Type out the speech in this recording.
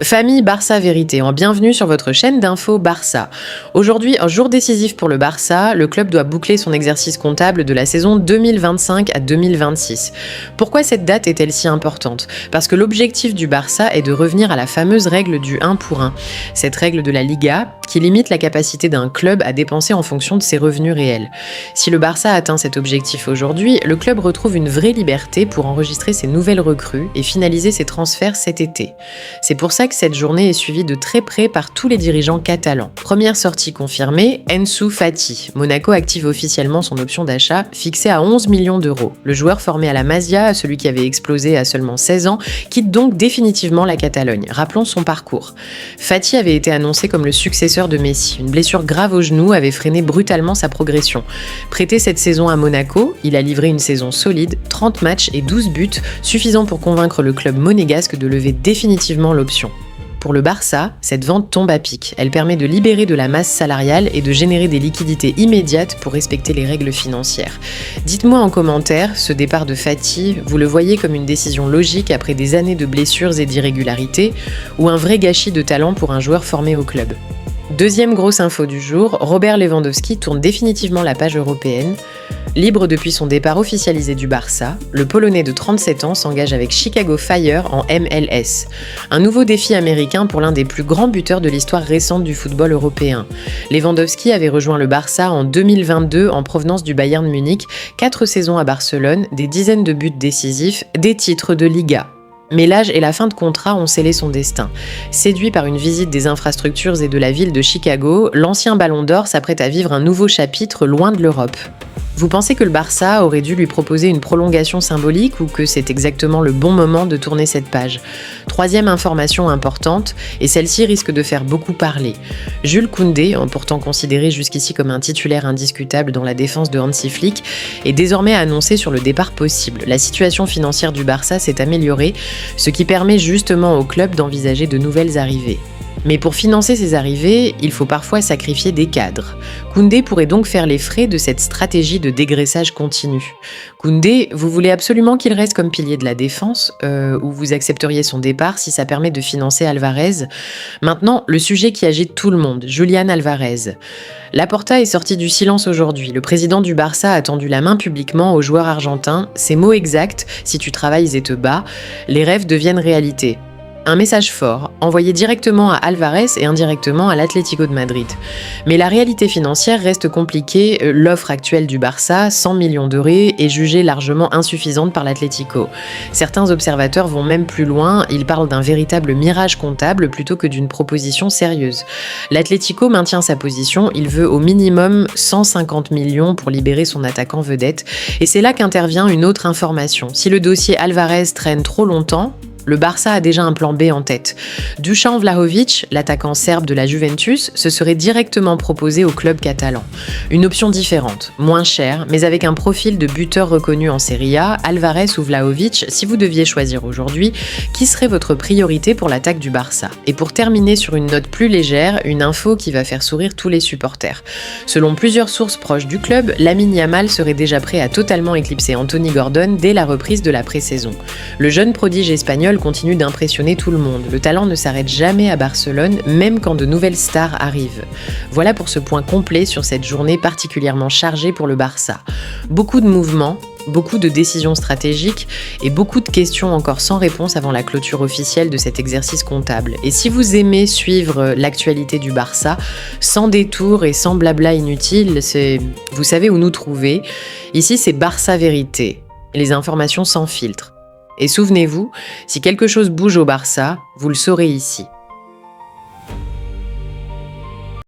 Famille Barça Vérité, bienvenue sur votre chaîne d'info Barça. Aujourd'hui, un jour décisif pour le Barça, le club doit boucler son exercice comptable de la saison 2025 à 2026. Pourquoi cette date est-elle si importante ? Parce que l'objectif du Barça est de revenir à la fameuse règle du 1 pour 1. Cette règle de la Liga qui limite la capacité d'un club à dépenser en fonction de ses revenus réels. Si le Barça atteint cet objectif aujourd'hui, le club retrouve une vraie liberté pour enregistrer ses nouvelles recrues et finaliser ses transferts cet été. C'est pour ça que cette journée est suivie de très près par tous les dirigeants catalans. Première sortie confirmée, Ansu Fati. Monaco active officiellement son option d'achat, fixée à 11 millions d'euros. Le joueur formé à la Masia, celui qui avait explosé à seulement 16 ans, quitte donc définitivement la Catalogne. Rappelons son parcours. Fati avait été annoncé comme le successeur de Messi. Une blessure grave au genou avait freiné brutalement sa progression. Prêté cette saison à Monaco, il a livré une saison solide, 30 matchs et 12 buts, suffisant pour convaincre le club monégasque de lever définitivement l'option. Pour le Barça, cette vente tombe à pic. Elle permet de libérer de la masse salariale et de générer des liquidités immédiates pour respecter les règles financières. Dites-moi en commentaire, ce départ de Fati, vous le voyez comme une décision logique après des années de blessures et d'irrégularités, ou un vrai gâchis de talent pour un joueur formé au club ? Deuxième grosse info du jour, Robert Lewandowski tourne définitivement la page européenne. Libre depuis son départ officialisé du Barça, le Polonais de 37 ans s'engage avec Chicago Fire en MLS. Un nouveau défi américain pour l'un des plus grands buteurs de l'histoire récente du football européen. Lewandowski avait rejoint le Barça en 2022 en provenance du Bayern Munich, 4 saisons à Barcelone, des dizaines de buts décisifs, des titres de Liga. Mais l'âge et la fin de contrat ont scellé son destin. Séduit par une visite des infrastructures et de la ville de Chicago, l'ancien Ballon d'Or s'apprête à vivre un nouveau chapitre loin de l'Europe. Vous pensez que le Barça aurait dû lui proposer une prolongation symbolique ou que c'est exactement le bon moment de tourner cette page ? Troisième information importante, et celle-ci risque de faire beaucoup parler. Jules Koundé, pourtant considéré jusqu'ici comme un titulaire indiscutable dans la défense de Hansi Flick, est désormais annoncé sur le départ possible. La situation financière du Barça s'est améliorée, ce qui permet justement au club d'envisager de nouvelles arrivées. Mais pour financer ces arrivées, il faut parfois sacrifier des cadres. Koundé pourrait donc faire les frais de cette stratégie de dégraissage continu. Koundé, vous voulez absolument qu'il reste comme pilier de la défense, ou vous accepteriez son départ si ça permet de financer Alvarez ? Maintenant, le sujet qui agite tout le monde, Julián Alvarez. Laporta est sorti du silence aujourd'hui. Le président du Barça a tendu la main publiquement au joueur argentin. Ses mots exacts, si tu travailles et te bats, les rêves deviennent réalité. Un message fort, envoyé directement à Alvarez et indirectement à l'Atlético de Madrid. Mais la réalité financière reste compliquée. L'offre actuelle du Barça, 100 millions d'euros, est jugée largement insuffisante par l'Atlético. Certains observateurs vont même plus loin, ils parlent d'un véritable mirage comptable plutôt que d'une proposition sérieuse. L'Atlético maintient sa position, il veut au minimum 150 millions pour libérer son attaquant vedette. Et c'est là qu'intervient une autre information. Si le dossier Alvarez traîne trop longtemps, le Barça a déjà un plan B en tête. Dusan Vlahovic, l'attaquant serbe de la Juventus, se serait directement proposé au club catalan. Une option différente, moins chère, mais avec un profil de buteur reconnu en Serie A, Alvarez ou Vlahovic, si vous deviez choisir aujourd'hui, qui serait votre priorité pour l'attaque du Barça ? Et pour terminer sur une note plus légère, une info qui va faire sourire tous les supporters. Selon plusieurs sources proches du club, Lamine Yamal serait déjà prêt à totalement éclipser Anthony Gordon dès la reprise de la pré-saison. Le jeune prodige espagnol continue d'impressionner tout le monde. Le talent ne s'arrête jamais à Barcelone, même quand de nouvelles stars arrivent. Voilà pour ce point complet sur cette journée particulièrement chargée pour le Barça. Beaucoup de mouvements, beaucoup de décisions stratégiques et beaucoup de questions encore sans réponse avant la clôture officielle de cet exercice comptable. Et si vous aimez suivre l'actualité du Barça, sans détour et sans blabla inutile, vous savez où nous trouver. Ici, c'est Barça Vérité, les informations sans filtre. Et souvenez-vous, si quelque chose bouge au Barça, vous le saurez ici.